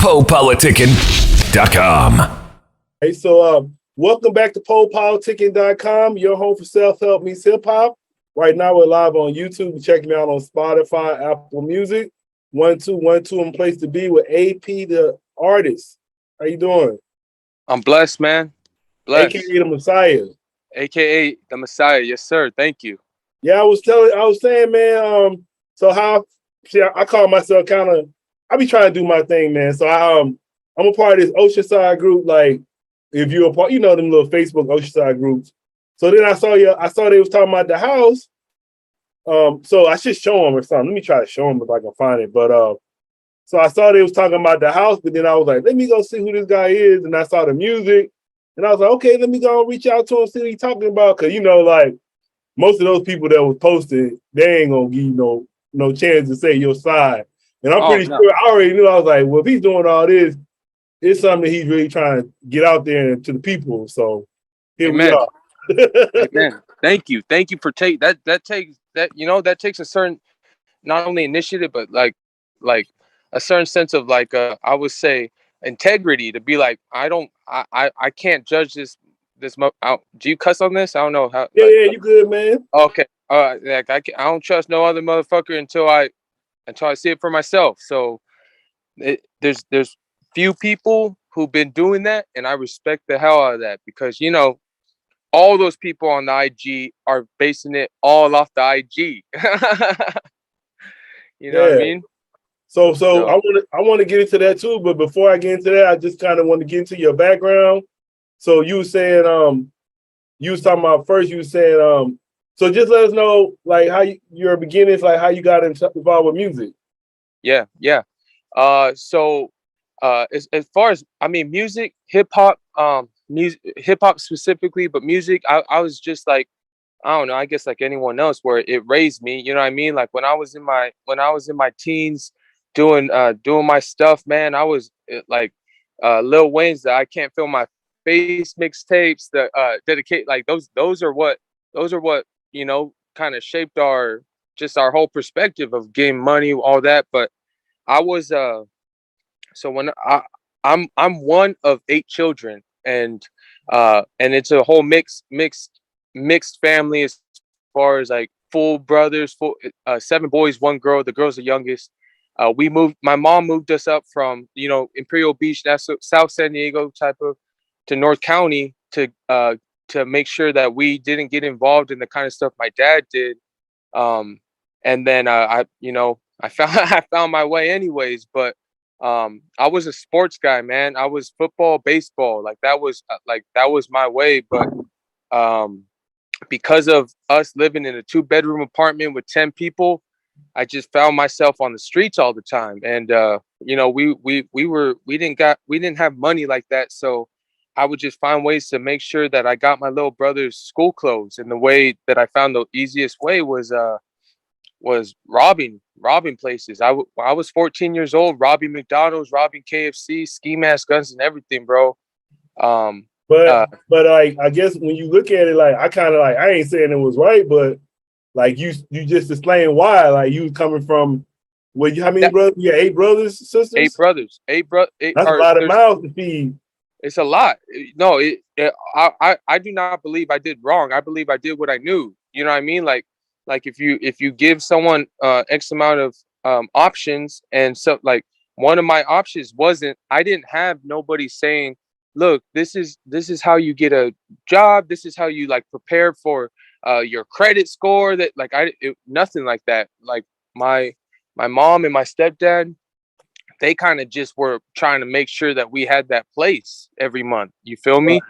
PoPolitickin.com. Hey, so welcome back to PoPolitickin.com, your home for self-help meets hip-hop. Right now we're live on YouTube. Check me out on Spotify, Apple Music. 1212 in place to be with AP the artist. How you doing? I'm blessed, man. Blessed. AKA the Messiah. AKA the Messiah. Yes, sir. Thank you. Yeah, I was saying, man, I call myself I be trying to do my thing, man. So I'm a part of this Oceanside group, like if you're a part, them little Facebook Oceanside groups. So then I saw they was talking about the house. So I should show them or something. Let me try to show them if I can find it. But so I saw they was talking about the house, but then I was like, let me go see who this guy is. And I saw the music. And I was like, okay, let me go and reach out to him, see what he's talking about. Cause like most of those people that was posted, they ain't gonna give you no chance to say your side. And I'm pretty sure I already knew. I was like, well, if he's doing all this, it's something that he's really trying to get out there to the people. So here we are. Amen. Thank you for that takes a certain, not only initiative, but like a certain sense of I would say integrity to be like, I can't judge this. Do you cuss on this? I don't know how. Yeah, you good, man. Okay. I don't trust no other motherfucker until I see it for myself. So there's few people who've been doing that, and I respect the hell out of that because all those people on the IG are basing it all off the IG. You know what I mean? So I want to get into that too, but before I get into that, I just kind of want to get into your background. So you were saying you was talking about first. You were saying so just let us know like how your beginnings, like how you got involved with music. Yeah. So as far as music, hip hop, hip hop specifically, but music, I was just like, I don't know, I guess like anyone else, where it raised me. You know what I mean? Like when I was in my teens, doing my stuff, man, I was like Lil Wayne's the I Can't Feel My Face mixtapes, the dedicate, like those are what kind of shaped our whole perspective of getting money, all that. But I was so when I'm one of 8 children, and it's a whole mixed family as far as like full brothers, 7 boys, 1 girl. The girl's the youngest. My mom moved us up from Imperial Beach, that's South San Diego type of, to North County to make sure that we didn't get involved in the kind of stuff my dad did. And then I found my way anyways. But I was a sports guy, man. I was football, baseball, like that was my way. But because of us living in a 2-bedroom apartment with 10 people, I just found myself on the streets all the time. And we didn't have money like that, so I would just find ways to make sure that I got my little brother's school clothes. And the way that I found the easiest way was robbing places. I was 14 years old, robbing McDonald's, robbing KFC, ski mask, guns, and everything, bro. But I guess when you look at it, like I ain't saying it was right, but like you just explained why. Like you coming from, how many brothers? You got 8 brothers, sisters? 8 brothers. That's a lot of mouths to feed. It's a lot. No, I do not believe I did wrong. I believe I did what I knew. You know what I mean? Like if you give someone X amount of options, and so like one of my options wasn't, I didn't have nobody saying, look, this is how you get a job. This is how you like prepare for your credit score. That like nothing like that. Like my mom and my stepdad, they kind of just were trying to make sure that we had that place every month. You feel me?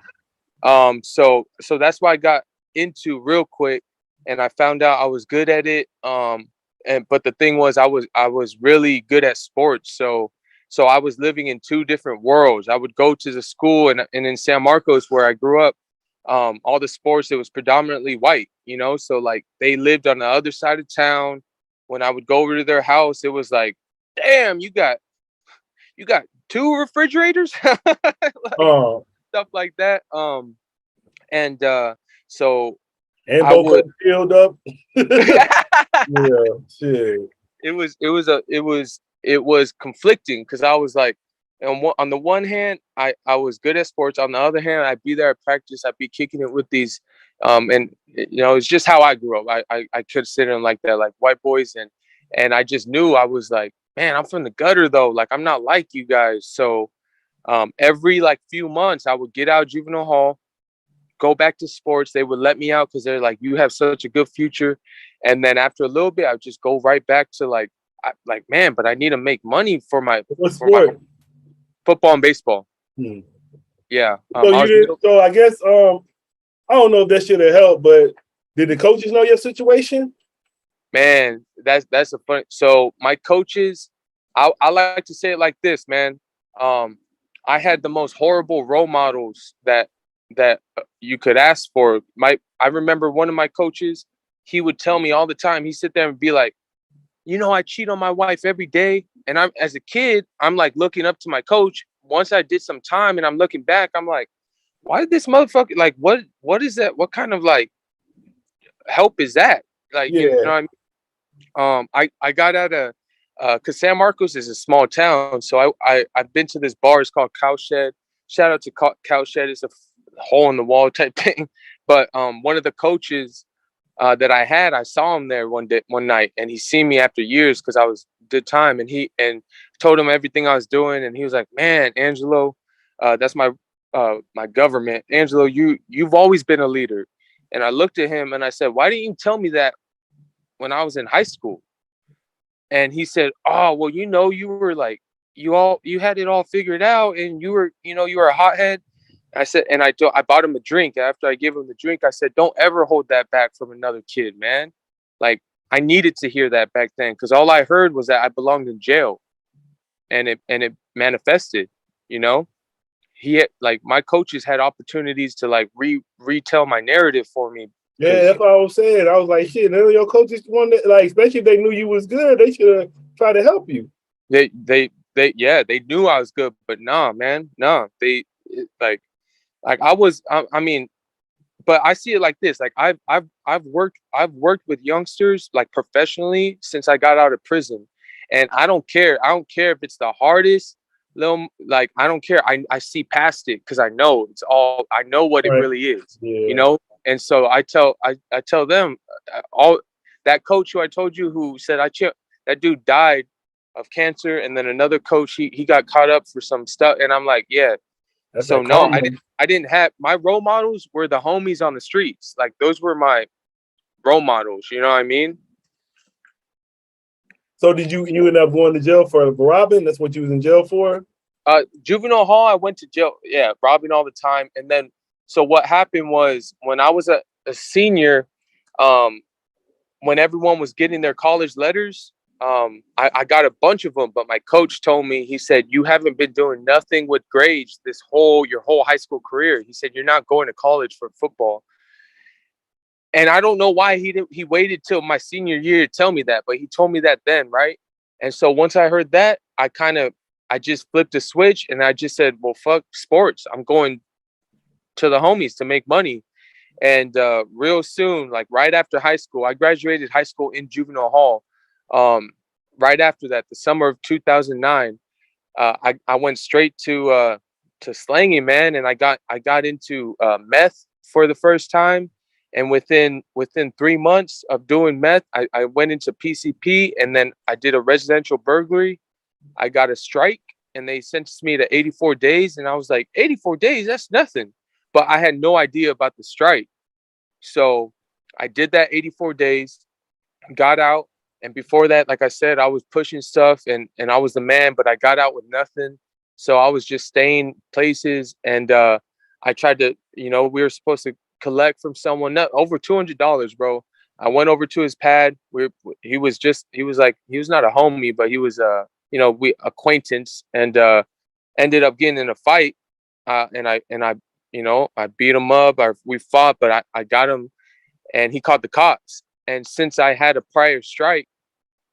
So that's why I got into real quick, and I found out I was good at it. But the thing was, I was really good at sports. So I was living in 2 different worlds. I would go to the school, and in San Marcos, where I grew up, all the sports, it was predominantly white, so like they lived on the other side of town. When I would go over to their house, it was like, damn, you got 2 refrigerators. Stuff like that. And so and I would filled up. Yeah, shit. It was conflicting, because I was like, on the one hand, I was good at sports. On the other hand, I'd be there at practice. I'd be kicking it with these, and it's just how I grew up. I could sit in like that, like white boys, and I just knew I was like, man, I'm from the gutter though. Like I'm not like you guys. So every like few months, I would get out of juvenile hall, go back to sports. They would let me out because they're like, you have such a good future. And then after a little bit, I would just go right back to like, man, but I need to make money for my What sport? football and baseball. Hmm. Yeah. So you did. So I guess I don't know if that should have helped, but did the coaches know your situation? Man, that's a fun. So my coaches, I like to say it like this, man. Um, I had the most horrible role models that you could ask for. I remember one of my coaches. He would tell me all the time. He'd sit there and be like, I cheat on my wife every day. And I'm as a kid, I'm like looking up to my coach. Once I did some time and I'm looking back, I'm like, why did this motherfucker like what is that? What kind of like help is that? Like, you know Yeah. what I mean? I got out of because San Marcos is a small town, so I've been to this bar. It's called Cowshed. Shout out to Cowshed. It's a hole in the wall type thing. But one of the coaches that I saw him there one night, and he seen me after years because I was good time, and he told him everything I was doing, and he was like, "Man, Angelo, that's my government, Angelo. You've always been a leader." And I looked at him and I said, "Why didn't you tell me that when I was in high school?" And he said, "Oh, well, you were like you had it all figured out, and you were a hothead." I said, and I bought him a drink. After I gave him the drink, I said, "Don't ever hold that back from another kid, man." Like I needed to hear that back then because all I heard was that I belonged in jail, and it manifested. You know, he had, like my coaches had opportunities to like retell my narrative for me. Yeah, that's what I was saying. I was like, shit, none of your coaches wanted, like, especially if they knew you was good, they should have tried to help you. They knew I was good, but nah, man, nah. Like I mean, but I see it like this. Like I've worked with youngsters like professionally since I got out of prison, and I don't care. I don't care if it's the hardest little. Like I don't care. I see past it because I know it's all. I know what it Right. really is. You Yeah. know. And so I tell them all that coach who I told you who said that dude died of cancer, and then another coach he got caught up for some stuff, and I'm like, yeah. That's So that no, karma. I didn't have my role models were the homies on the streets. Like those were my role models. You know what I mean? So did you end up going to jail for robbing? That's what you was in jail for? Juvenile hall, I went to jail. Yeah, robbing all the time. And then, so what happened was when I was a senior, um, when everyone was getting their college letters, I got a bunch of them. But my coach told me, he said, "You haven't been doing nothing with grades your whole high school career." He said, "You're not going to college for football." And I don't know why he waited till my senior year to tell me that, but he told me that then, right? And so once I heard that, I just flipped a switch and I just said, well, fuck sports. I'm going to the homies to make money. And real soon, like right after high school, I graduated high school in juvenile hall. Um, right after that, the summer of 2009, I went straight to slanging, man, and I got into meth for the first time. And within 3 months of doing meth, I went into PCP, and then I did a residential burglary. I got a strike, and they sentenced me to 84 days. And I was like, 84 days, that's nothing. But I had no idea about the strike. So I did that 84 days, got out. And before that, like I said, I was pushing stuff and I was the man, but I got out with nothing. So I was just staying places. And I tried to, we were supposed to collect from someone over $200, bro. I went over to his pad. He was like, he was not a homie, but he was we acquaintance, and ended up getting in a fight. I beat him up. We fought, but I got him, and he called the cops. And since I had a prior strike,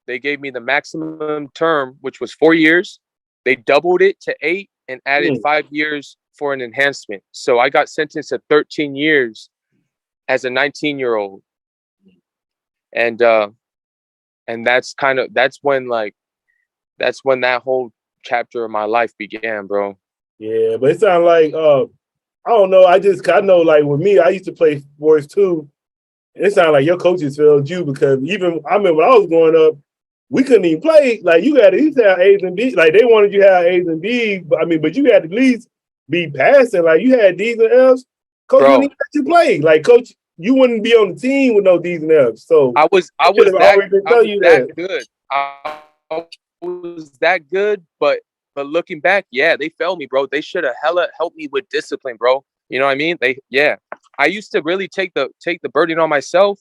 they gave me the maximum term, which was 4 years. They doubled it to 8 and added 5 years for an enhancement. So I got sentenced to 13 years as a 19-year-old. And that's when that whole chapter of my life began, bro. Yeah, but it sounds like I don't know. I know like with me, I used to play sports too. And it sounded like your coaches failed you because even I remember when I was growing up, we couldn't even play. Like you had to at least have A's and B's. Like they wanted you to have A's and B's, but I mean, but you had to at least be passing. Like you had D's and F's. Coach wouldn't Bro, even let you play. Like coach, you wouldn't be on the team with no D's and F's. So I was I I should was have that already been I telling was you that that. good. I was that good, but looking back, yeah, they failed me, bro. They should have hella helped me with discipline, bro. You know what I mean? I used to really take the burden on myself,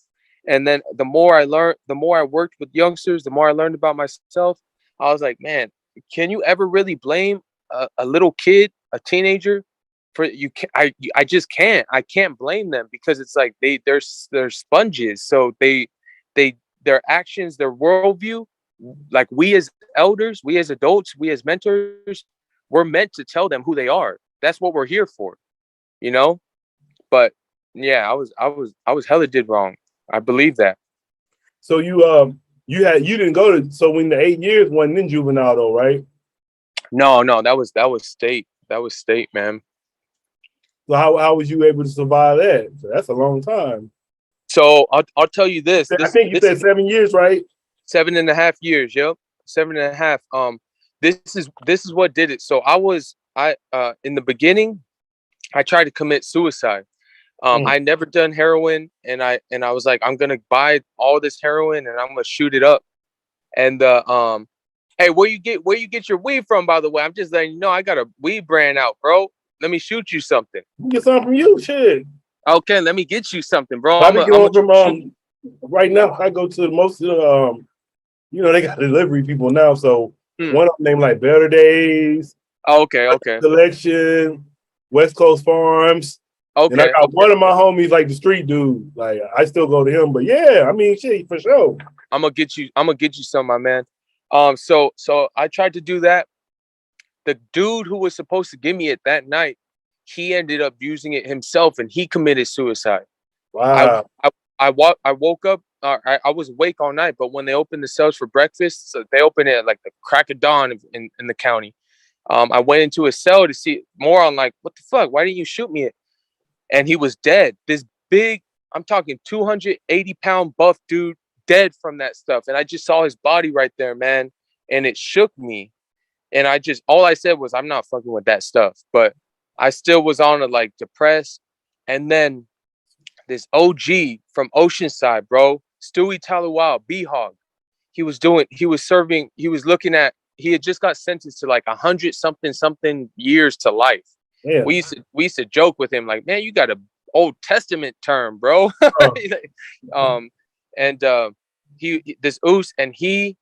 and then the more I learned, the more I worked with youngsters, the more I learned about myself. I was like, man, can you ever really blame a little kid, a teenager, for you? I just can't. I can't blame them because it's like they're sponges, so they their actions, their worldview, like we as elders, we as adults, we as mentors, we're meant to tell them who they are. That's what we're here for, you know. But yeah, I was hella did wrong. I believe that. So you didn't go to so when the 8 years wasn't in juvenile though, right? No, that was state. That was state, man. So how was you able to survive that? So that's a long time. So I'll tell you this. I This think you this said 7 years, right? 7.5 years. Yep, 7.5. This is what did it. So I in the beginning, I tried to commit suicide. I never done heroin, and I was like, I'm gonna buy all this heroin and I'm gonna shoot it up. And hey, where you get your weed from, by the way? I'm just letting you know I got a weed brand out, bro. Let me shoot you something. Get something from you, shit. Okay, let me get you something, bro. I've I'm been a getting I'm a one from right now. I go to most of the they got delivery people now. So one of them named like Better Days, okay, Selection, West Coast Farms. And I okay, got okay. one of my homies, like the street dude. Like I still go to him, but yeah, I mean, shit, for sure. I'm gonna get you some, my man. So I tried to do that. The dude who was supposed to give me it that night, he ended up using it himself and he committed suicide. I Wow. I woke up. I was awake all night, but when they opened the cells for breakfast, so they opened it at like the crack of dawn in the county. I went into a cell to see more on like, what the fuck? Why didn't you shoot me? And he was dead. This big, I'm talking 280-pound buff dude, dead from that stuff. And I just saw his body right there, man. And it shook me. And all I said was, I'm not fucking with that stuff. But I still was on it, like depressed. And then this OG from Oceanside, bro, Stewie Talawal, B-Hog. He was looking at, he had just got sentenced to like 100 something years to life. Yeah. We used to joke with him like, man, you got a Old Testament term, bro. Oh. And this Oos, and he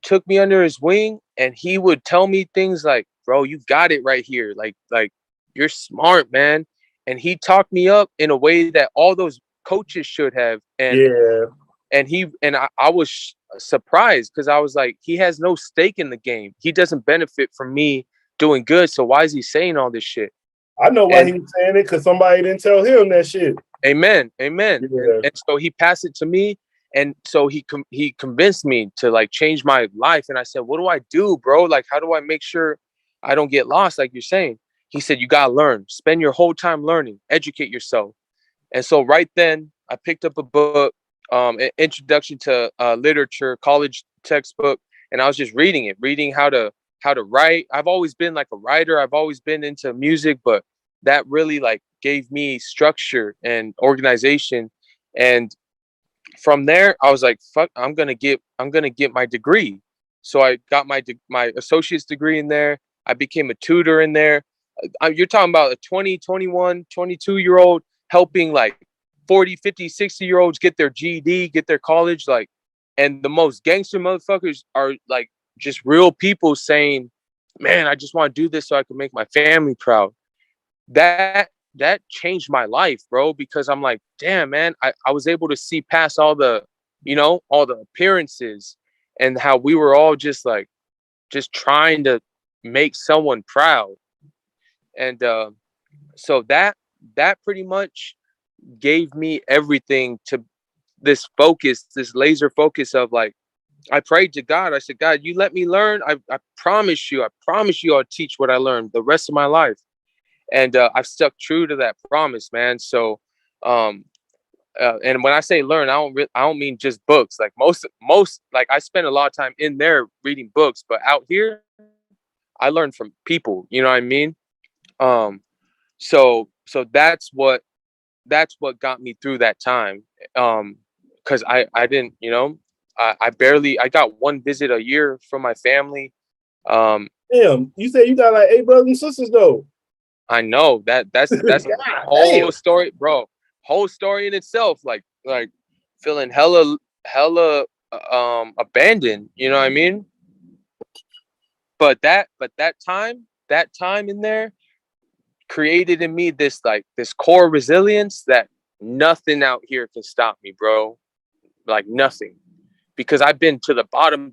took me under his wing, and he would tell me things like, bro, you got it right here, like you're smart, man. And he talked me up in a way that all those coaches should have. Yeah. I was surprised because I was like, he has no stake in the game. He doesn't benefit from me doing good. So why is he saying all this shit? I know why he was saying it, because somebody didn't tell him that shit. Amen. Yeah. And so he passed it to me. And so he convinced me to like change my life. And I said, what do I do, bro? Like, how do I make sure I don't get lost? Like you're saying, he said, you got to learn, spend your whole time learning, educate yourself. And so right then I picked up a book, an introduction to literature, college textbook. And I was just reading how to write. I've always been like a writer. I've always been into music, but that really like gave me structure and organization. And from there, I was like, fuck, I'm gonna get my degree. So I got my associate's degree in there. I became a tutor in there. You're talking about a 20, 21, 22-year old helping like 40, 50, 60-year olds get their GED, get their college. Like, and the most gangster motherfuckers are like just real people saying, man, I just want to do this so I can make my family proud. That changed my life, bro, because I'm like, damn, man, I was able to see past all the, all the appearances, and how we were all just like, just trying to make someone proud. And so that pretty much gave me everything to this laser focus of like, I prayed to God. I said, God, you let me learn. I promise you, I'll teach what I learned the rest of my life. And I've stuck true to that promise, man. So, um, and when I say learn, I don't mean just books. Like most, like I spend a lot of time in there reading books, but out here, I learn from people. You know what I mean? Um, so that's what got me through that time. Because I didn't, I got one visit a year from my family. Um, Damn, you said you got like 8 brothers and sisters though. I know that's a God damn. whole story, bro. Whole story in itself. Like feeling hella abandoned. You know what I mean? But that time in there created in me this core resilience that nothing out here can stop me, bro. Like nothing, because I've been to the bottom.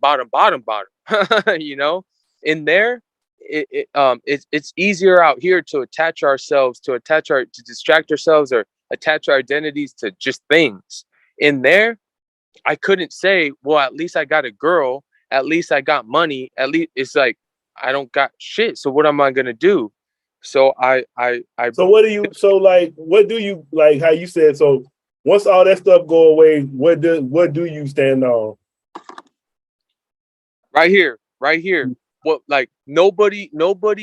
You know, in there, it's easier out here to to distract ourselves or attach our identities to just things. In there, I couldn't say, well, at least I got a girl, at least I got money, at least it's like I don't got shit. So what am I gonna do? So I So what do you? So like, what do you like? How you said so? Once all that stuff go away, what do you stand on? right here. What, like, nobody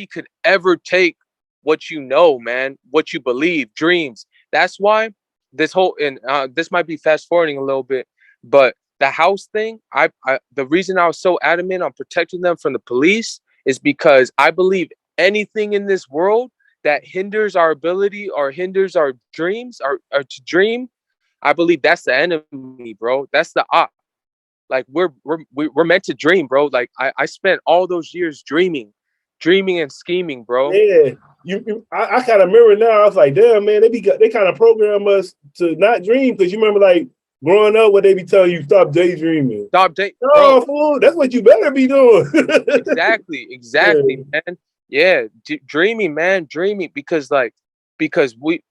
could ever take what you know, man, what you believe, dreams. That's why this whole and this might be fast forwarding a little bit, but the house thing, I the reason I was so adamant on protecting them from the police is because I believe anything in this world that hinders our ability or hinders our dreams or to dream, I believe that's the enemy, bro. That's the op. Like we're meant to dream, bro. Like I spent all those years dreaming and scheming, bro. Yeah, I kind of remember now. I was like, damn, man, they kind of program us to not dream because you remember like growing up, what they be telling you, stop daydreaming. Stop date, No, bro. fool, that's what you better be doing. Exactly, man. Yeah, dreaming, man, dreaming because we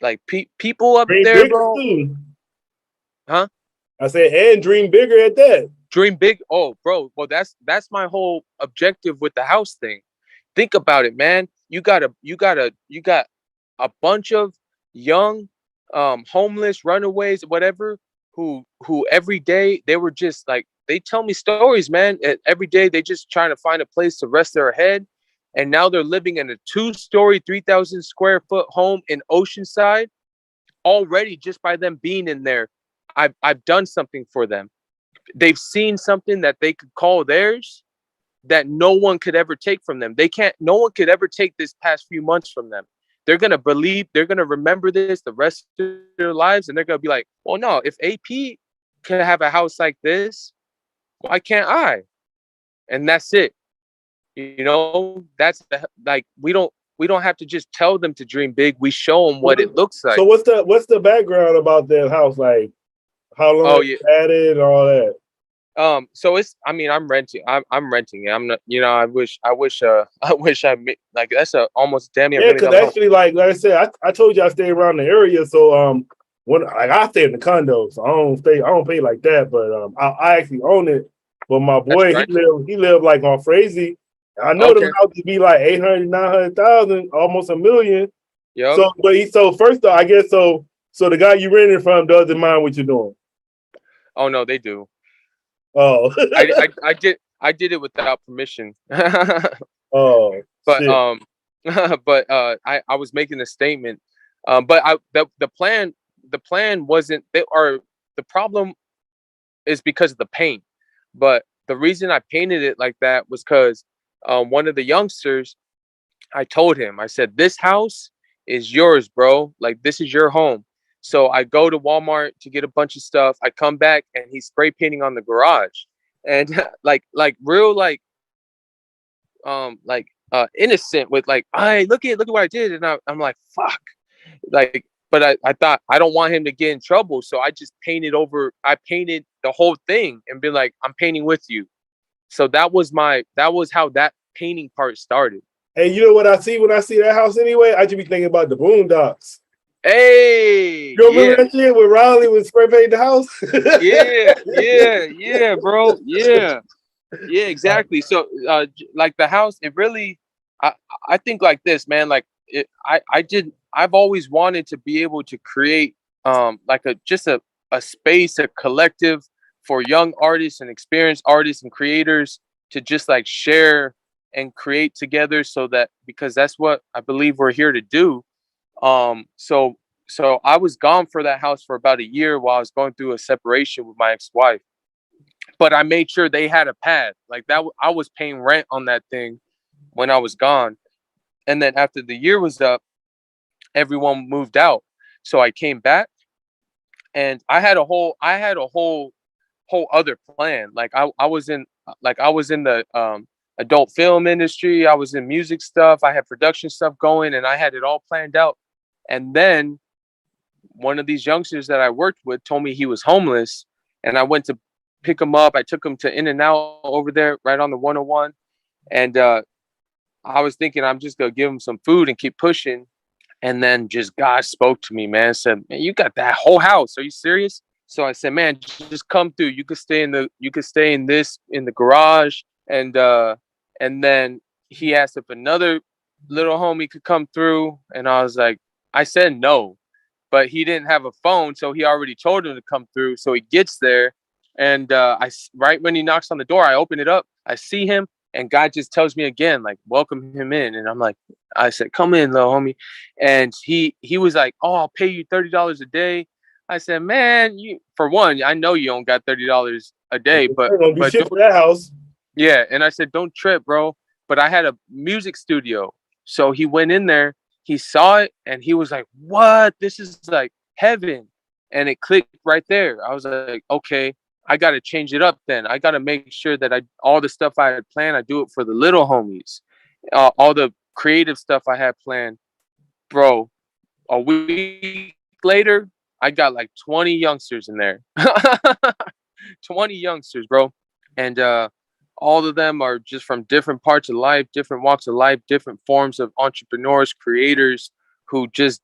like people up Dream there, bigger bro. too. Huh? I said, and dream bigger at that. Dream big. Oh, bro. Well, that's my whole objective with the house thing. Think about it, man. You got a bunch of young, homeless runaways, whatever, who every day they were just like they tell me stories, man. Every day they just trying to find a place to rest their head, and now they're living in a 2-story, 3,000 square foot home in Oceanside already. Just by them being in there, I've done something for them. They've seen something that they could call theirs that no one could ever take from them. No one could ever take this past few months from them. They're going to remember this the rest of their lives. And they're going to be like, well, no, if AP can have a house like this, why can't I? And that's it. Like, we don't have to just tell them to dream big. We show them what it looks So like. what's the background about that house? Like how long Yeah. had it and all that? So I mean, I'm renting it. I'm not, I wish like that's a almost damn near Yeah, $1 because million home. actually, like I said, I told you I stay around the area, so when like I stay in the condo, so I don't pay like that, but I actually own it. But my That's boy, right. he lived like on Frazee. I know them Okay. houses be like 800, 900,000, almost a million. Yep. So first off, I guess so the guy you rented from doesn't mind what you're doing. Oh no, they do. Oh, I did it without permission. oh But shit. I was making a statement. But the plan wasn't they are the problem is because of the paint. But the reason I painted it like that was because one of the youngsters, I told him, I said, this house is yours, bro. Like, this is your home. So I go to Walmart to get a bunch of stuff. I come back and he's spray painting on the garage. And like real innocent with like, I look at what I did. And I'm like, fuck. Like, but I thought I don't want him to get in trouble. So I painted the whole thing and been like, I'm painting with you. So that was how that painting part started. And you know what I see when I see that house anyway? I just be thinking about the Boondocks. Hey, You yeah, remember that shit when Riley was spray painting the house? yeah, bro, yeah. Yeah, exactly. So, like the house, it really, I, I think like this, man. Like, I've always wanted to be able to create, like a space, a collective for young artists and experienced artists and creators to just like share and create together. So that because that's what I believe we're here to do. So, so I was gone for that house for about a year while I was going through a separation with my ex-wife, but I made sure they had a pad like that. I was paying rent on that thing when I was gone. And then after the year was up, everyone moved out. So I came back and I had a whole other plan. Like I was in the adult film industry. I was in music stuff. I had production stuff going and I had it all planned out. And then one of these youngsters that I worked with told me he was homeless, and I went to pick him up. I took him to In and Out over there, right on the 101, and I was thinking I'm just gonna give him some food and keep pushing. And then just God spoke to me, man. Said, "Man, you got that whole house? Are you serious?" So I said, "Man, just come through. You could stay in the garage." And then he asked if another little homie could come through, and I was like, I said no, but he didn't have a phone, so he already told him to come through. So he gets there, and right when he knocks on the door, I open it up. I see him, and God just tells me again, like, welcome him in. And I'm like, I said, come in, little homie. And he was like, oh, I'll pay you $30 a day. I said, man, you for one, I know you don't got $30 a day, They're gonna do but shit for that house. yeah. And I said, don't trip, bro. But I had a music studio. So he went in there, he saw it, and he was like, what? This is like heaven. And it clicked right there. I was like, okay, I got to change it up then. I got to make sure that all the stuff I had planned, I do it for the little homies. All the creative stuff I had planned, bro. A week later, I got like 20 youngsters in there. 20 youngsters, bro. And all of them are just from different parts of life, different walks of life, different forms of entrepreneurs, creators who just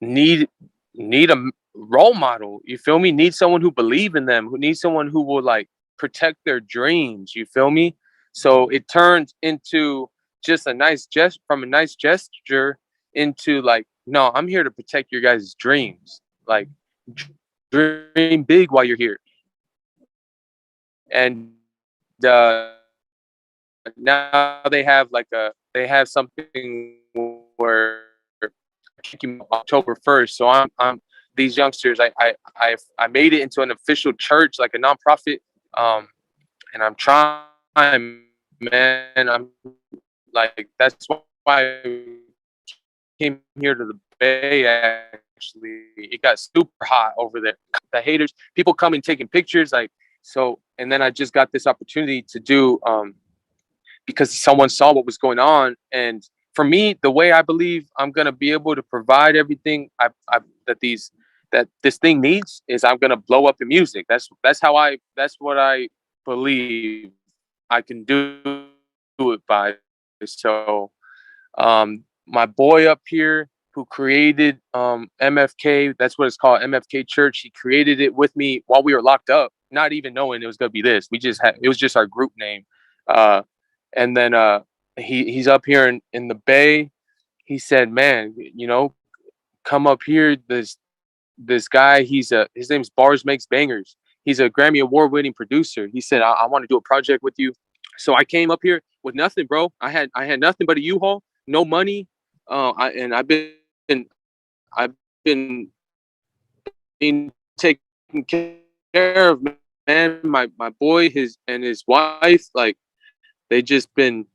need need a role model. You feel me? Need someone who believe in them, who needs someone who will like protect their dreams. You feel me? So it turned into just a nice gesture into like, no, I'm here to protect your guys' dreams. Like dream big while you're here. And now they have something where October 1st. So I'm these youngsters. I made it into an official church, like a nonprofit. And I'm trying, man. I'm like that's why I came here to the Bay. Actually, it got super hot over there. The haters, people coming taking pictures, like so. And then I just got this opportunity to do because someone saw what was going on. And for me, the way I believe I'm gonna be able to provide everything that this thing needs is I'm gonna blow up the music. That's what I believe I can do it by. So my boy up here who created MFK, that's what it's called, MFK Church. He created it with me while we were locked up, not even knowing it was gonna be this. It was just our group name. And then he's up here in the Bay. He said, man, come up here. This guy, his name's Bars Makes Bangers. He's a Grammy Award winning producer. He said, I want to do a project with you. So I came up here with nothing, bro. I had nothing but a U-Haul, no money. I've been being taken care of, man. My boy, his wife, like they just been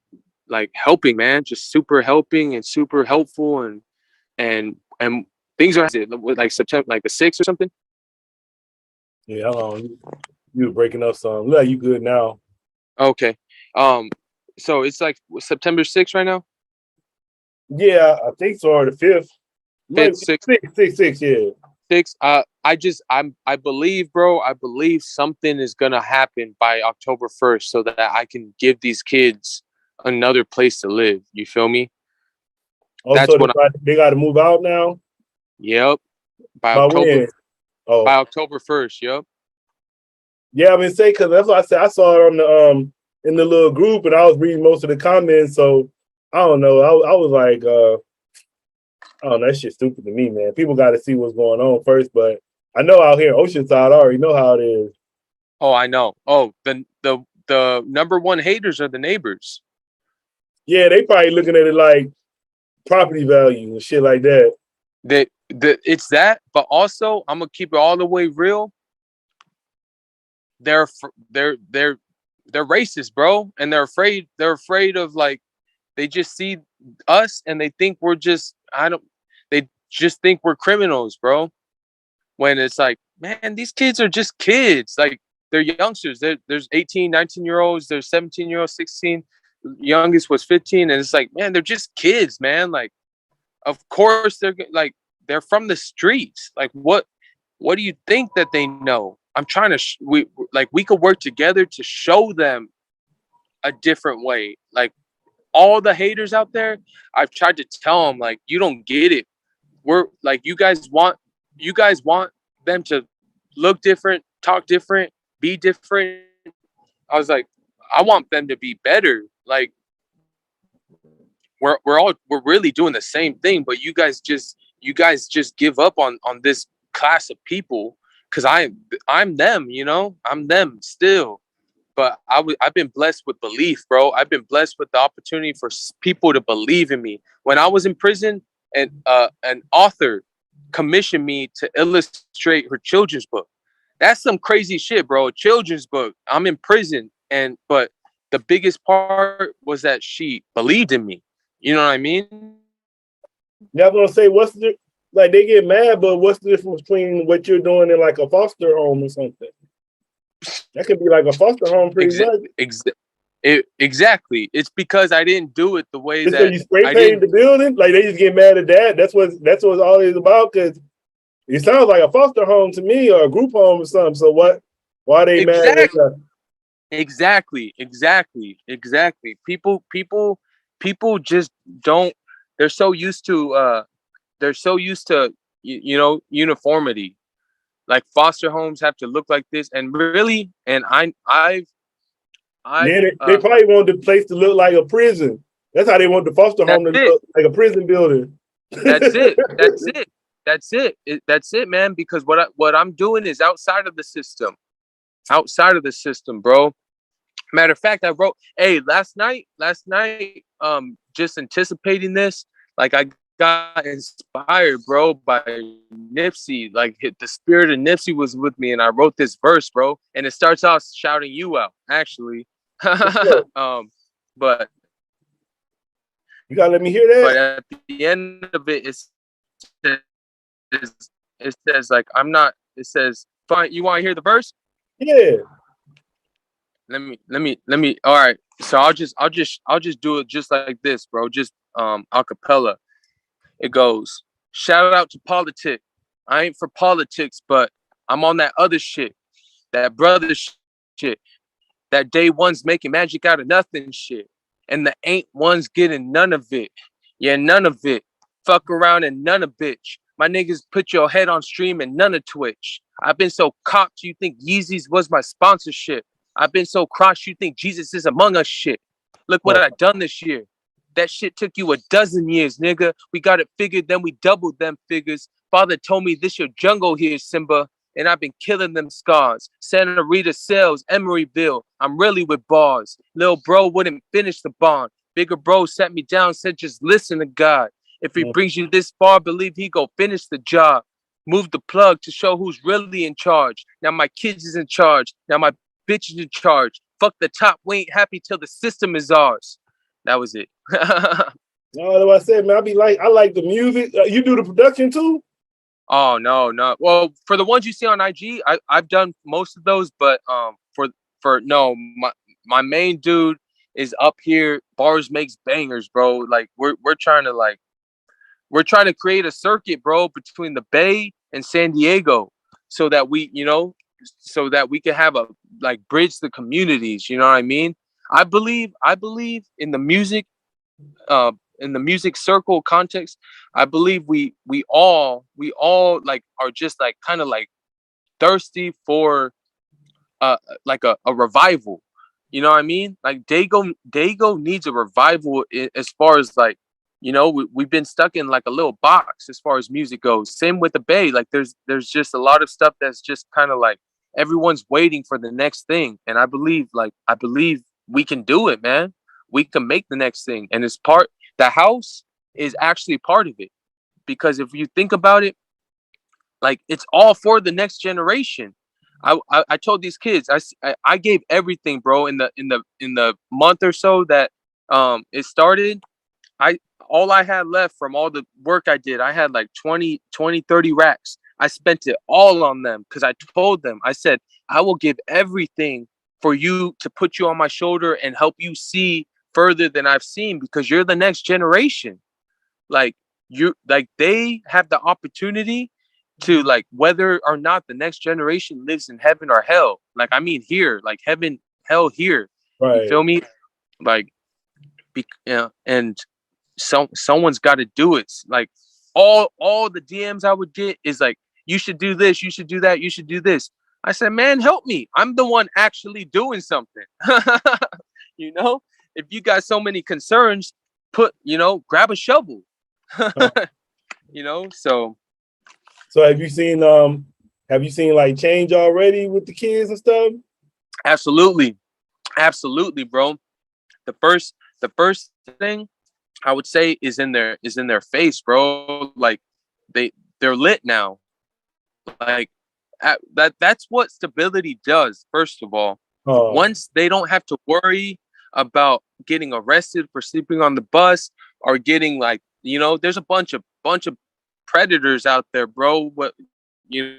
like helping, man, just super helping and super helpful, and things are like September, like the 6th or something. Yeah, you were breaking up some. Look, you good now. Okay. So it's like September 6th right now. Yeah, I think so. Or the 5th. Maybe 6th. 6, yeah. 6. I believe, bro. I believe something is gonna happen by October 1st, so that I can give these kids another place to live. You feel me? That's Also, what. they got to move out now. Yep. By By October. when? Oh, By October 1st. Yep. yeah. I mean, say because that's what I said. I saw it on the in the little group, and I was reading most of the comments. So I don't know. I was like, I don't know. That shit's stupid to me, man. People got to see what's going on first. But I know out here, Oceanside, I already know how it is. Oh, I know. Oh, the number one haters are the neighbors. Yeah, they probably looking at it like property value and shit like that. It's that, but also I'm gonna keep it all the way real. They're racist, bro, and they're afraid. They're afraid of like they just see us and they think we're just They just think we're criminals, bro. When it's like, man, these kids are just kids. Like they're youngsters. There's 18, 19-year-olds. There's 17-year-olds, 16. Youngest was 15, and it's like, man, they're just kids, man. Like, of course they're from the streets. Like, what do you think that they know? I'm trying to we could work together to show them a different way. Like all the haters out there, I've tried to tell them like, you don't get it. We're like, you guys want them to look different, talk different, be different. I was like, I want them to be better. Like we're really doing the same thing, but you guys just give up on this class of people because I'm them, I'm them still. But I've been blessed with belief, bro. I've been blessed with the opportunity for people to believe in me. When I was in prison, and an author commissioned me to illustrate her children's book. That's some crazy shit, bro. A children's book. I'm in prison, but the biggest part was that she believed in me. You know what I mean? Yeah, I'm gonna say like they get mad, but what's the difference between what you're doing in like a foster home or something? That could be like a foster home, pretty much. Exactly. It's because I didn't do it the way Just that because you spray I painted didn't. the building, like they just get mad at that. That's what all it's about. Because it sounds like a foster home to me, or a group home or something. So what? Why are they mad at that? Exactly. People just don't. They're so used to. Uniformity. Like foster homes have to look like this, and really, and Yeah, they probably want the place to look like a prison. That's how they want the foster home to look, like a prison building. That's it. That's it, man. Because what I'm doing is outside of the system. Outside of the system, bro. Matter of fact, I wrote, last night, just anticipating this, like I got inspired, bro, by Nipsey. Like the spirit of Nipsey was with me, and I wrote this verse, bro. And it starts off shouting you out, actually. But you gotta let me hear that. But at the end of it, it says like, I'm not. It says, fine. You want to hear the verse? Yeah. Let me. All right. So I'll just do it just like this, bro. Just a cappella. It goes, shout out to Politick. I ain't for politics, but I'm on that other shit. That brother shit. That day one's making magic out of nothing shit. And the ain't one's getting none of it. Yeah, none of it. Fuck around and none of bitch. My niggas put your head on stream and none of Twitch. I've been so copped you think Yeezys was my sponsorship. I've been so crossed you think Jesus is among us shit. Look what I done this year. That shit took you a dozen years, nigga. We got it figured, then we doubled them figures. Father told me this your jungle here, Simba. And I've been killing them scars. Santa Rita sells, Emeryville. I'm really with bars. Lil bro wouldn't finish the bond. Bigger bro sat me down, said just listen to God. If he brings you this far, believe he go finish the job. Move the plug to show who's really in charge. Now my kids is in charge. Now my bitch is in charge. Fuck the top, we ain't happy till the system is ours. That was it. No, what I said, man, I like the music. You do the production too? Oh no. Well, for the ones you see on IG, I've done most of those, but my main dude is up here. Bars makes bangers, bro. Like we're trying to create a circuit, bro, between the Bay and San Diego, so that we can have a bridge the communities. You know what I mean? I believe in the music, in the music circle context, I believe we all like are just like kind of like thirsty for like a revival. You know what I mean? Like Dago needs a revival as far as like, we've been stuck in like a little box as far as music goes. Same with the Bay. Like there's just a lot of stuff that's just kind of like everyone's waiting for the next thing. And I believe we can do it, man. We can make the next thing. And the house is actually part of it. Because if you think about it, like it's all for the next generation. I told these kids, I gave everything, bro, in the month or so that it started. I All I had left from all the work I did, I had like 30 racks. I spent it all on them because I told them, I said, I will give everything for you to put you on my shoulder and help you see further than I've seen, because you're the next generation. Like they have the opportunity to, like, whether or not the next generation lives in heaven or hell. Like, I mean, here, like heaven, hell here. You Right. feel me? Like, and someone's got to do it. Like all the DMs I would get is like, you should do this, you should do that, you should do this. I said, man, help me. I'm the one actually doing something. you know, if you got so many concerns, grab a shovel. So So have you seen like change already with the kids and stuff? absolutely, bro. The first thing I would say is in their face, bro. Like they're lit now. Like that's what stability does. First of all, Oh, once they don't have to worry about getting arrested for sleeping on the bus, or getting like, there's a bunch of predators out there, bro. What you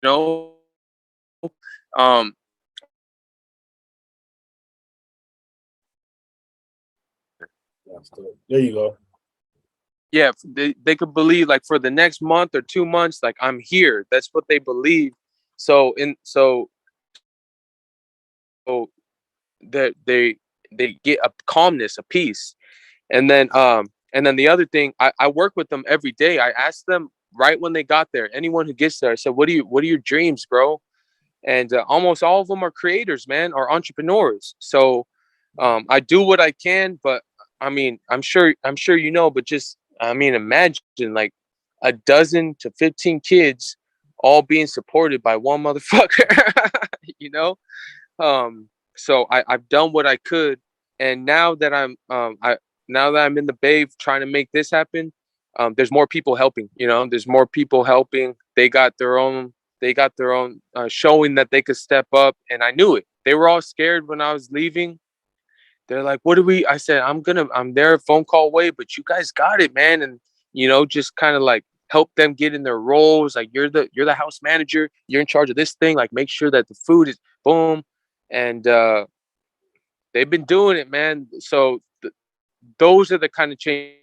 know, um, there you go. yeah, they could believe like for the next month or 2 months, like I'm here. That's what they believe. So that they get a calmness, a peace. And then the other thing, I work with them every day. I ask them right when they got there, anyone who gets there, I said, what are your dreams, bro? And almost all of them are creators, man, or entrepreneurs. So I do what I can, but I mean, I'm sure but just, I mean, imagine like a dozen to 15 kids all being supported by one motherfucker. you know so I've done what I could, and now that I'm in the Bay trying to make this happen, there's more people helping. There's more people helping. They got their own showing that they could step up, and I knew it. They were all scared when I was leaving. They're like, "What do we?" I said, I'm there, a phone call away, but you guys got it, man." And just kind of like help them get in their roles. Like, you're the house manager. You're in charge of this thing. Like, make sure that the food is boom. And they've been doing it, man. So those are the kind of changes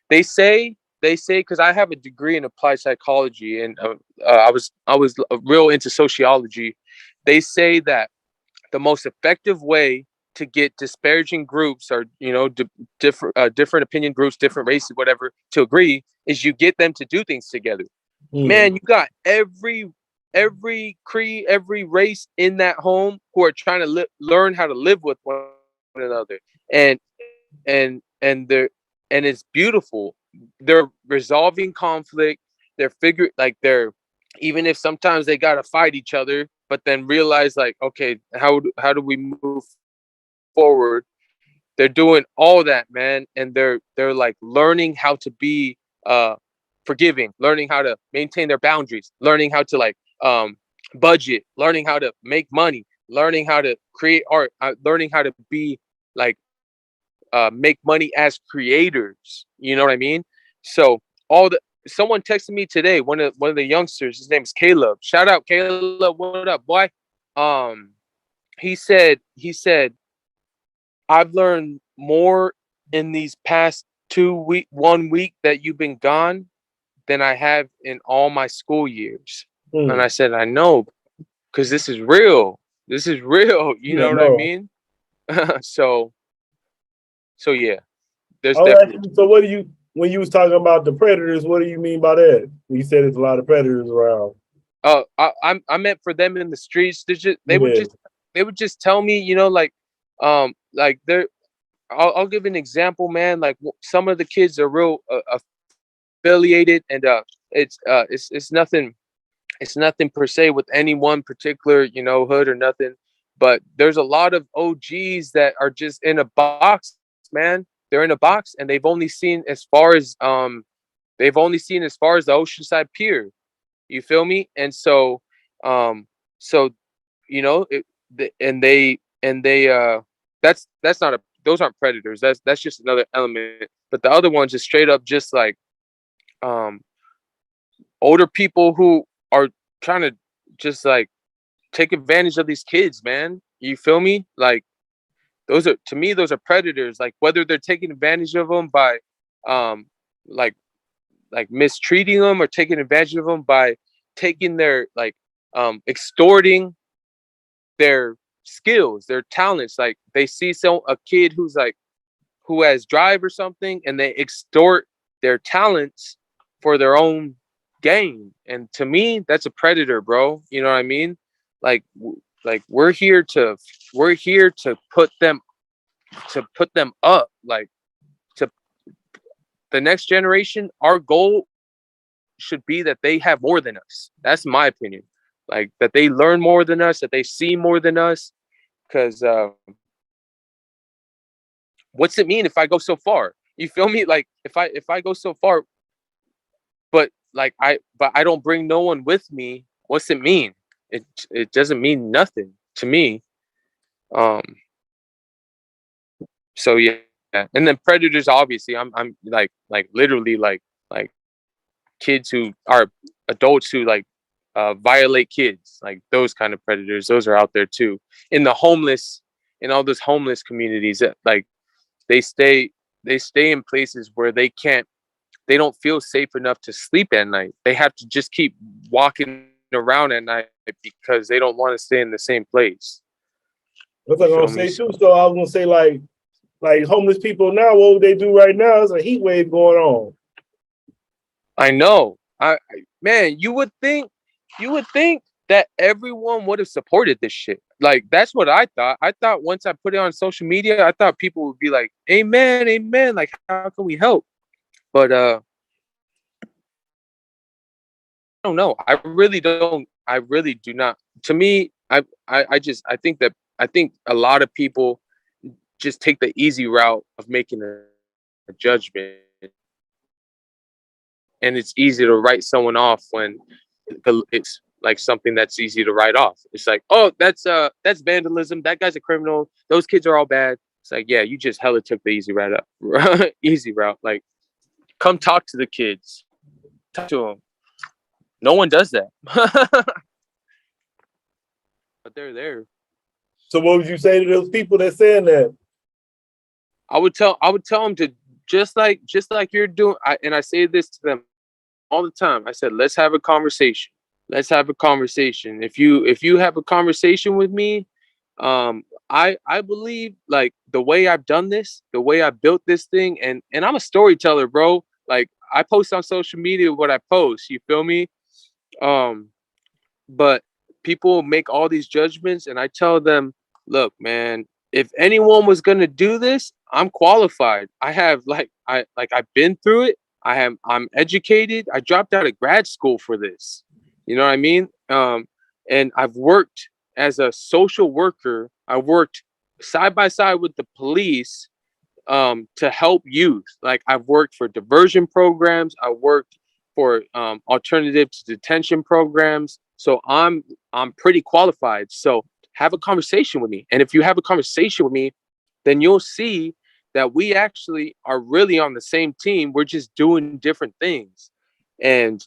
they say. Because I have a degree in applied psychology, and I was real into sociology. They say that the most effective way to get disparaging groups, or different opinion groups, different races, whatever, to agree, is you get them to do things together. Man, you got every creed, every race in that home who are trying to learn how to live with one another, and they're and it's beautiful. They're resolving conflict. They're even if sometimes they gotta fight each other, but then realize, like, okay, how do we move forward? They're doing all that, man, and they're like learning how to be forgiving, learning how to maintain their boundaries, learning how to like budget, learning how to make money, learning how to create art, learning how to be like make money as creators. You know what I mean? So someone texted me today, one of the youngsters, his name is Caleb. Shout out Caleb, what up, boy? Um, he said, I've learned more in these past 1 week that you've been gone than I have in all my school years. And I said, I know, because this is real. You Yeah, know what I no. mean? so so yeah. There's I'll ask definitely. you, so what do you, when you was talking about the predators, what do you mean by that? You said there's a lot of predators around. I meant for them in the streets. Yeah. They would just tell me, you know, like they're. I'll give an example, man. Like some of the kids are real affiliated, and it's nothing per se with any one particular, you know, hood or nothing. But there's a lot of OGs that are just in a box, man. They're in a box, and they've only seen as far as the Oceanside Pier. You feel me? And so, um, so you know, and they that's not a those aren't predators. That's just another element. But the other ones is straight up just like um older people who are trying to just like take advantage of these kids, man. You feel me? Like those are, to me, those are predators. Like whether they're taking advantage of them by um like mistreating them, or taking advantage of them by taking their like extorting their skills, their talents. Like they see a kid who's like who has drive or something, and they extort their talents for their own gain. And to me, that's a predator, bro. You know what I mean? Like like we're here to put them up, like to the next generation. Our goal should be that they have more than us. That's my opinion. Like that they learn more than us, that they see more than us. Because what's it mean if I go so far? You feel me? Like if I go so far, but I don't bring no one with me. What's it mean? It doesn't mean nothing to me. Um. So yeah, and then predators. Obviously, I'm like literally like kids who are adults who like violate kids. Like those kind of predators. Those are out there too. In the homeless, in all those homeless communities that like they stay they stay in places where they don't feel safe enough to sleep at night. They have to just keep walking around at night because they don't want to stay in the same place. That's You what I'm gonna feel me? say too. So I was gonna say like homeless people now, what would they do right now? It's a heat wave going on. I know. Man, you would think that everyone would have supported this shit. Like that's what I thought. I thought once I put it on social media, I thought people would be like, "Amen, amen." Like, how can we help? But I don't know. I really don't. I really do not. To me, I think that I think a lot of people just take the easy route of making a judgment, and it's easy to write someone off when it's like something that's easy to write off. It's like, oh, that's vandalism. That guy's a criminal. Those kids are all bad. It's like, yeah, you just hella took the easy route up, easy route. Like, come talk to the kids, talk to them. No one does that, but they're there. So what would you say to those people that saying that? I would tell them to just like you're doing. And I say this to them all the time. I said, let's have a conversation. Let's have a conversation. If you have a conversation with me, I believe like the way I've done this, the way I built this thing, and I'm a storyteller, bro. Like I post on social media what I post. You feel me? Um, but people make all these judgments, and I tell them, look, man, if anyone was gonna do this, I'm qualified. I have I've been through it. I'm educated. I dropped out of grad school for this. You know what I mean? And I've worked as a social worker. I worked side by side with the police to help youth. Like I've worked for diversion programs. I worked for alternative to detention programs. So I'm pretty qualified. So have a conversation with me. And if you have a conversation with me, then you'll see that we actually are really on the same team. We're just doing different things. And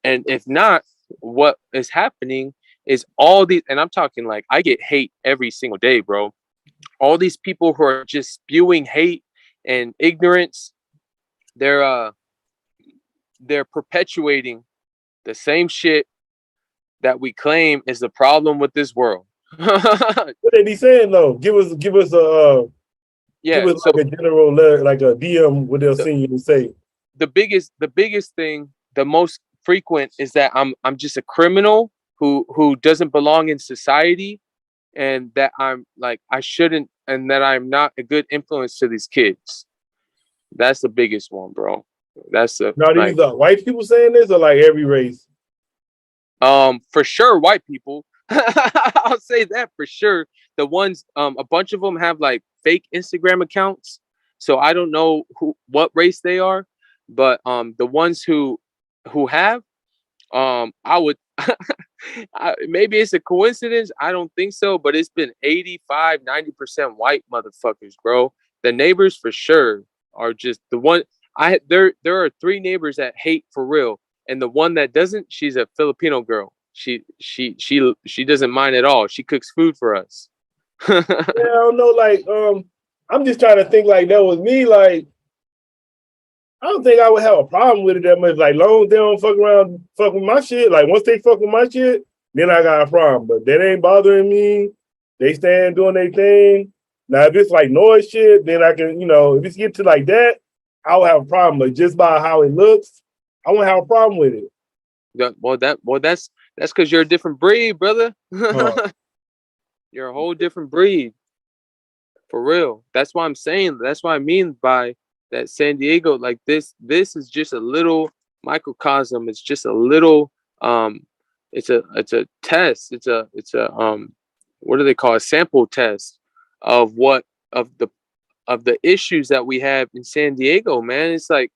if not, what is happening is all these, and I'm talking like I get hate every single day, bro. All these people who are just spewing hate and ignorance, they're they're perpetuating the same shit that we claim is the problem with this world. What they be saying though? Give us Give Yeah. us So like a general letter, like a DM, what they'll the, send you and say. the biggest thing, the most frequent, is that I'm just a criminal who doesn't belong in society, and that I'm like I shouldn't, and that I'm not a good influence to these kids. That's the biggest one, bro. That's the Now, like these are white people saying this or like every race? for sure white people. I'll say that for sure. The ones a bunch of them have like fake Instagram accounts. So I don't know what race they are, but the ones who have I would maybe it's a coincidence. I don't think so, but it's been 85-90% white motherfuckers, bro. The neighbors for sure are just the one. There are three neighbors that hate for real, and the one that doesn't, she's a Filipino girl. She doesn't mind at all. She cooks food for us. Yeah, I don't know. Like, I'm just trying to think like that was me. Like, I don't think I would have a problem with it that much. Like, long as they don't fuck with my shit. Like, once they fuck with my shit, then I got a problem. But that ain't bothering me. They stand doing their thing. Now, if it's like noise shit, then I can, if it's get to like that, I would have a problem. But just by how it looks, I won't have a problem with it. That's because you're a different breed, brother. Huh. You're a whole different breed. For real. That's why I'm saying. That's what I mean by that. San Diego, like this is just a little microcosm. It's just a little it's a test. It's a what do they call it? A sample test of what of the issues that we have in San Diego, man. It's like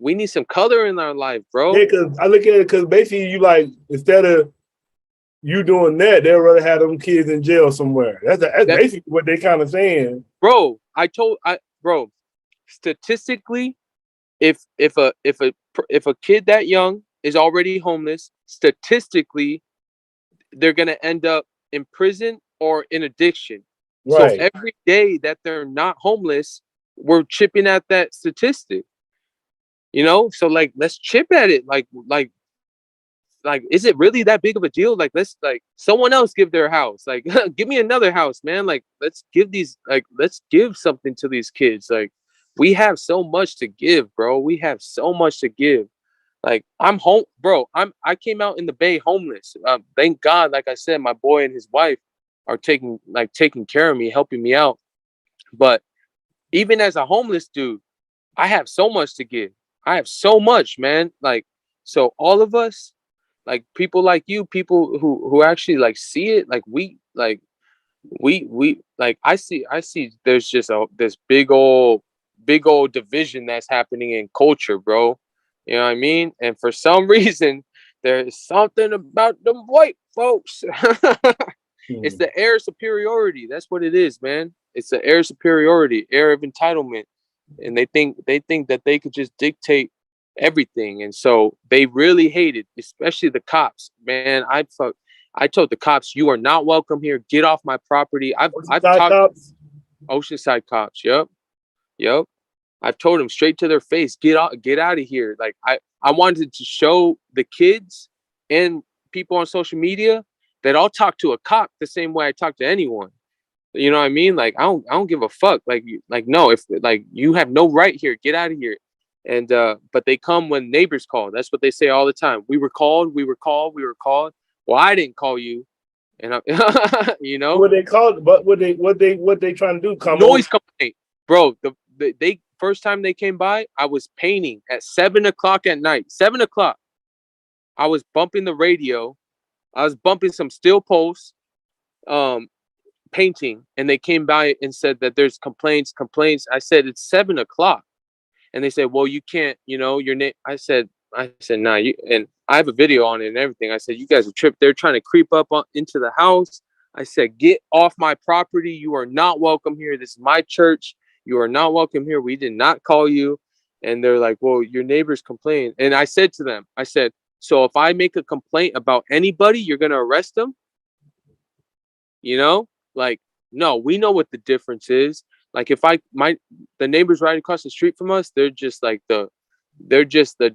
we need some color in our life, Yeah, bro. because I look at it because basically you like, instead of you doing that, they'd rather have them kids in jail somewhere. That's That basically what they kind of saying. bro, statistically, if a kid that young is already homeless, statistically they're going to end up in prison or in addiction. So Right. every day that they're not homeless, we're chipping at that statistic. So like let's chip at it. Like is it really that big of a deal? Like let's like someone else give their house. Like give me another house, man. Like let's give something to these kids. Like we have so much to give, bro. We have so much to give. Like I'm home, bro. I came out in the Bay homeless. Thank God, like I said, my boy and his wife are taking care of me, helping me out. But even as a homeless dude, I have so much to give. I have so much, man. Like so, all of us, like people like you, people who actually like see it, like we like I see. There's just this big old division that's happening in culture, bro. You know what I mean? And for some reason, there's something about them white folks. It's Hmm. the air of superiority. That's what it is, man. It's the air of superiority, air of entitlement, and they think that they could just dictate everything, and so they really hate it, especially the cops. Man, I told the cops, "You are not welcome here. Get off my property." I've Oceanside talked cops. Oceanside cops. Yep. I've told them straight to their face, get out of here. Like I wanted to show the kids and people on social media that I'll talk to a cop the same way I talk to anyone. You know what I mean? Like I don't give a fuck. Like no, if like you have no right here, get out of here. And but they come when neighbors call. That's what they say all the time. We were called, we were called, we were called. Well, I didn't call you. And I, What they call it, but what they trying to do? Come over. noise complaint, bro. They first time they came by, I was painting at 7 o'clock at night. 7 o'clock. I was bumping the radio. I was bumping some steel posts, um, painting, and they came by and said that there's complaints. I said it's 7 o'clock, and they said, well, you can't, your name. I said, nah, and I have a video on it and everything. I said, you guys are tripped. They're trying to creep up into the house. I said, get off my property. You are not welcome here. This is my church. You are not welcome here. We did not call you. And they're like, well, your neighbors complain. And I said to them, I said, so if I make a complaint about anybody, you're going to arrest them? Like, no, we know what the difference is. Like if the neighbors right across the street from us, they're just the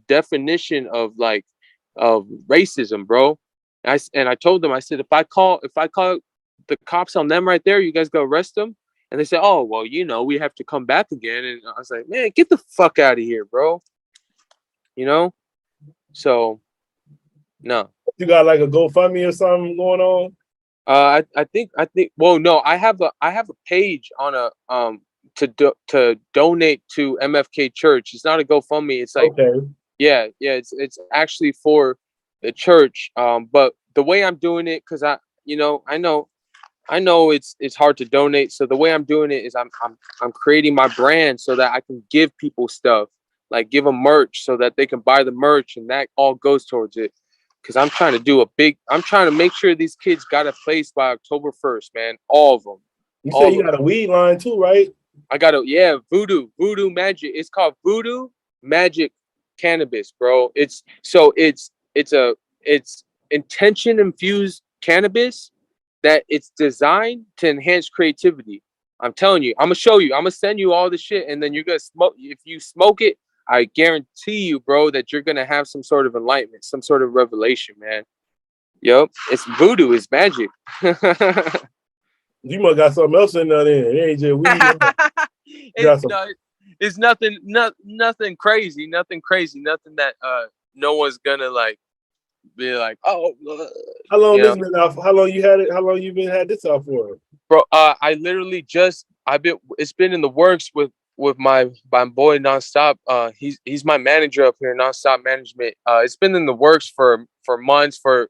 definition of racism, bro. And I told them, I said, if I call the cops on them right there, you guys go arrest them. And they said, oh, well, we have to come back again. And I was like, man, get the fuck out of here, bro. So no. You got like a GoFundMe or something going on? I think. Well, no, I have a page on a to donate to MFK Church. It's not a GoFundMe. It's like, okay. Yeah. It's actually for the church. But the way I'm doing it, because I know it's hard to donate. So the way I'm doing it is I'm creating my brand so that I can give people stuff, like give them merch so that they can buy the merch, and that all goes towards it. Because I'm trying to make sure these kids got a place by October 1st, man. All of them. You said you got a weed line too, right? I got Voodoo Magic. It's called Voodoo Magic Cannabis, bro. It's intention infused cannabis that it's designed to enhance creativity. I'm telling you, I'm gonna show you. I'm gonna send you all the shit, and then you're gonna smoke. If you smoke it, I guarantee you, bro, that you're gonna have some sort of enlightenment, some sort of revelation, man. Yup, it's voodoo, it's magic. You must got something else in there. Then. It ain't just weed. It's nothing crazy, nothing that no one's gonna like be like, oh. How long this been out? How long you had it? How long you been had this out for? Bro, I literally it's been in the works with my boy Nonstop. He's my manager up here, Nonstop Management. It's been in the works for months, for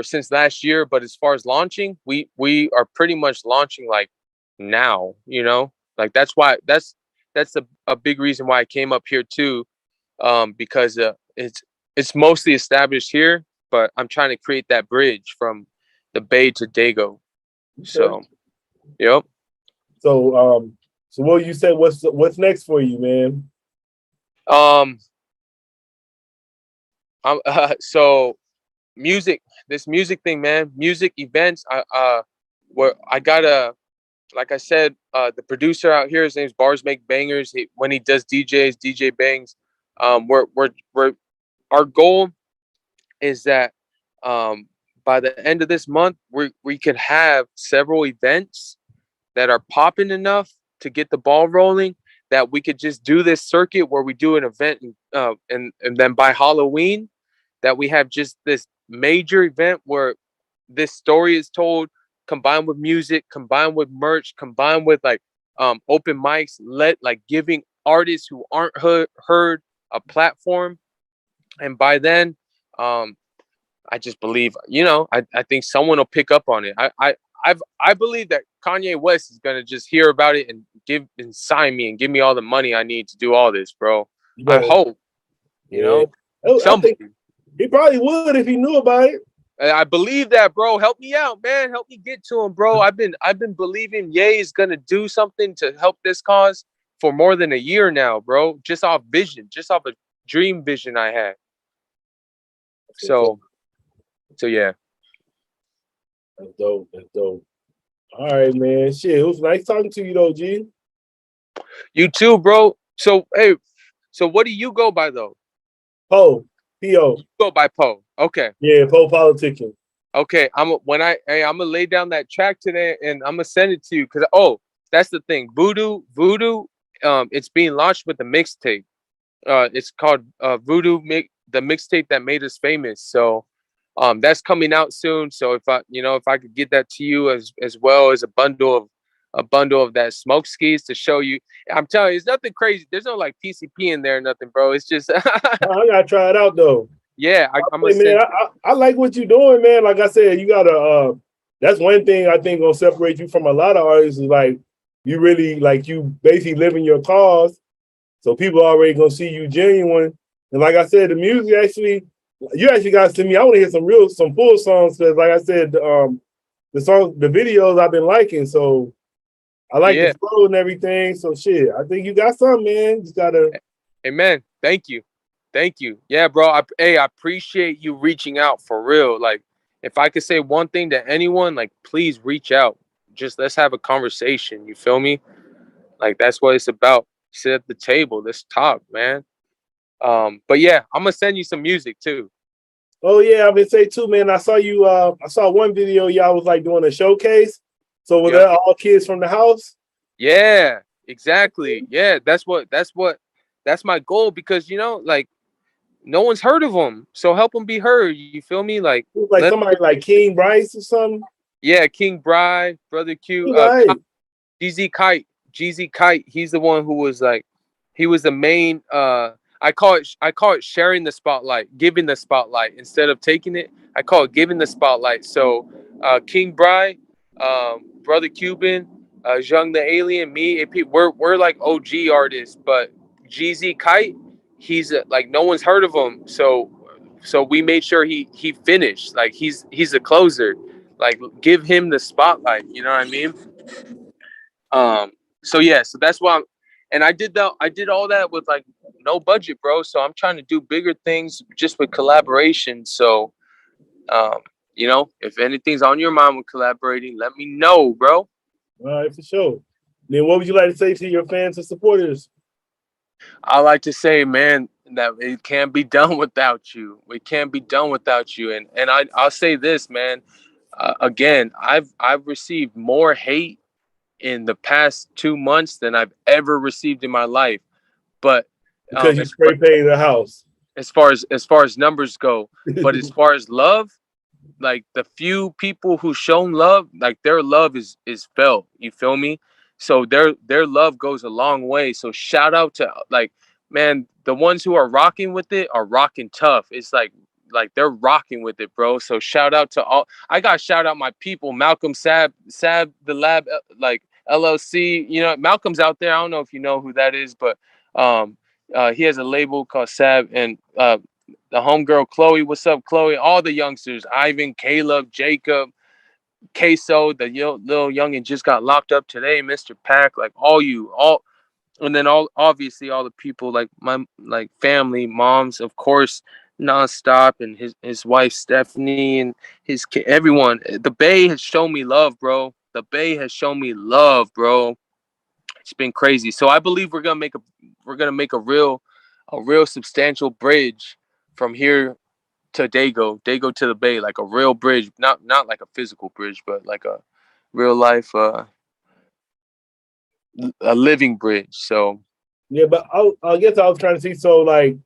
since last year. But as far as launching, we are pretty much launching like now. Like that's a big reason why I came up here too, because it's mostly established here, but I'm trying to create that bridge from the Bay to Dago. So, yep. So what you say? What's next for you, man? So music. This music thing, man. Music events. Where I got like I said, the producer out here, his name's Bars Make Bangers. When he does DJ bangs. We're our goal is that by the end of this month, we could have several events that are popping enough to get the ball rolling, that we could just do this circuit where we do an event, and then by Halloween, that we have just this major event where this story is told, combined with music, combined with merch, combined with like open mics, giving artists who aren't heard a platform. And by then, I just believe, I think someone will pick up on it. I believe that Kanye West is gonna just hear about it and sign me and give me all the money I need to do all this, bro. I hope, I think he probably would if he knew about it. I believe that, bro. Help me out, man. Help me get to him, bro. I've been believing Ye is gonna do something to help this cause for more than a year now, bro. Just off a dream vision I had. So yeah. That's dope. All right, man. Shit, it was nice talking to you though, G. You too, bro. So hey, what do you go by though? P.O. You go by Po. Okay. Yeah, PoPolitickin. Okay. I'm gonna lay down that track today and I'm gonna send it to you because that's the thing. Voodoo. It's being launched with the mixtape. It's called Voodoo, the mixtape that made us famous. So that's coming out soon. So if I could get that to you as well as a bundle of that smoke skis to show you, I'm telling you, it's nothing crazy. There's no like PCP in there or nothing, bro. It's just I gotta try it out though. Yeah, I like what you're doing, man. Like I said, you gotta. That's one thing I think gonna separate you from a lot of artists is like you really like you basically living your cause. So people already gonna see you genuine. And like I said, the music you actually got to send me. I want to hear some full songs because, like I said, the videos I've been liking. So I like the flow and everything. So shit, I think you got something, man. Just gotta. Amen. Thank you. Yeah, bro. I appreciate you reaching out for real. Like, if I could say one thing to anyone, like, please reach out. Just let's have a conversation. You feel me? Like, that's what it's about. Sit at the table. Let's talk, man. But yeah, I'm gonna send you some music too. Oh yeah, I've been saying too, man. I saw one video y'all was like doing a showcase. So were that all kids from the house? Yeah, exactly. Yeah, that's my goal, because like no one's heard of him, so help him be heard. You feel me? Like It was like somebody like King Bryce or something. yeah, King Bride, Brother Q, Right. GZ Kite, GZ Kite. He's the one who was like, he was the main. I call it sharing the spotlight, giving the spotlight instead of taking it. I call it giving the spotlight. So, King Bride, Brother Cuban, Young the Alien, me, AP, we're like OG artists, but GZ Kite, he's like no one's heard of him. So we made sure he finished. Like he's a closer. Like give him the spotlight. You know what I mean? So yeah, so that's why and I did all that with like no budget, bro. So I'm trying to do bigger things just with collaboration. So um, if anything's on your mind with collaborating, let me know, bro. All right, for sure. Then what would you like to say to your fans and supporters? I like to say, man, that it can't be done without you. It can't be done without you. And I'll say this, man. Again, I've received more hate in the past 2 months than I've ever received in my life. But Because you as spray painted the house. as far as numbers go, but as far as love, like the few people who shown love, like their love is felt. You feel me? So their love goes a long way. So shout out to like, man, the ones who are rocking with it are rocking tough. It's like they're rocking with it, bro. So shout out to all. I got shout out my people, Malcolm Sab the Lab, like LLC. Malcolm's out there. I don't know if you know who that is, but um he has a label called Sab, and the homegirl Chloe. What's up, Chloe? All the youngsters, Ivan, Caleb, Jacob, Queso, the little youngin just got locked up today, Mr. Pack, like all, and then obviously all the people like my like family, moms, of course, nonstop, and his wife Stephanie and his kid, everyone. The Bay has shown me love, bro. The Bay has shown me love, bro. It's been crazy. So I believe we're gonna make a real substantial bridge from here to Dago to the Bay, like a real bridge, not like a physical bridge, but like a real life, a living bridge. So Yeah, but I guess I was trying to see. So, like,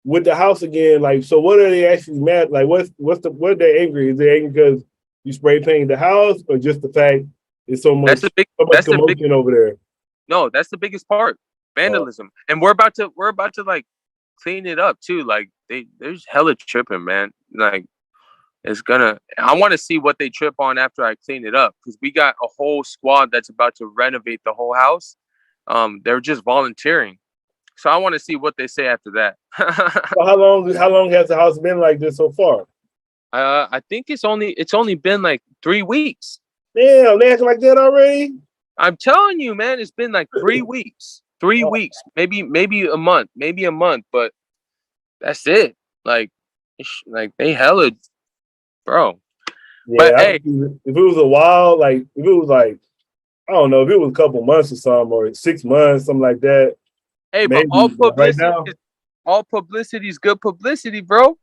with the house again, like, so what are they actually mad? Like, what are they angry? Is they angry because you spray painted the house, or just the fact it's that's the big, so much that's the big. commotion over there? No, that's the biggest part. Vandalism, and we're about to like clean it up too. Like there's hella tripping, man. Like I want to see what they trip on after I clean it up, because we got a whole squad that's about to renovate the whole house. They're just volunteering, so I want to see what they say after that. So how long has the house been like this so far? I think it's only been like 3 weeks. Damn, they acting like that already. I'm telling you, man, it's been like 3 weeks. 3 weeks, maybe a month, but that's it. Like, like they hella, bro. But Yeah, hey, if it was a while, like if it was like I don't know, if it was a couple months or something, or 6 months, something like that, but maybe. But right now, all publicity is good publicity, bro.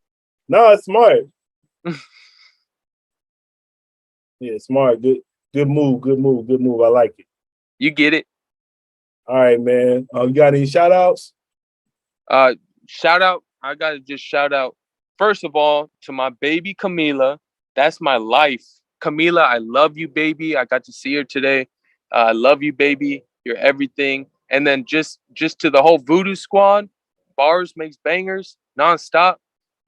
no, it's smart. Yeah, smart. Good move. Good move. Good move. I like it. You get it. All right, man. You got any shout outs? Shout out. I gotta just shout out first of all to my baby Camila. That's my life. Camila, I love you, baby. I got to see her today. I love you, baby. You're everything. And then just to the whole Voodoo Squad, bars makes bangers, nonstop.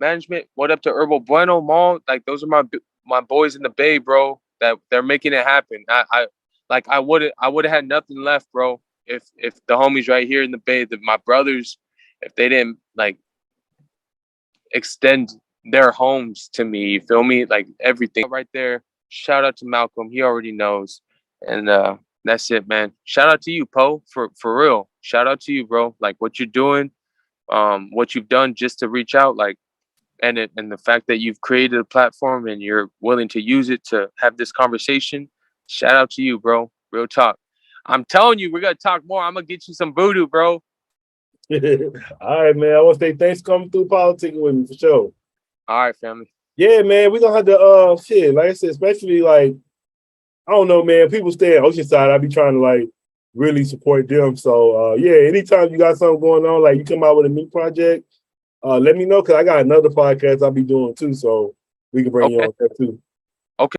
Management, what up to Herbal Bueno Mall? Like those are my boys in the Bay, bro. That they're making it happen. I would have had nothing left, bro, if the homies right here in the Bay, my brothers, if they didn't like extend their homes to me, you feel me? Like everything right there. Shout out to Malcolm. He already knows. And that's it, man. Shout out to you, Poe, for real. Shout out to you, bro. Like what you're doing, what you've done just to reach out, like and the fact that you've created a platform and you're willing to use it to have this conversation. Shout out to you, bro. Real talk. I'm telling you, we're gonna talk more. I'm gonna get you some voodoo, bro. All right, man. I want to say thanks for coming through politicking with me for sure. All right, family. Yeah, man. We're gonna have to shit. Like I said, especially like I don't know, man. People stay in Oceanside. I be trying to like really support them. So yeah, anytime you got something going on, like you come out with a new project, let me know because I got another podcast I'll be doing too. So we can bring you Okay. on that too. Okay.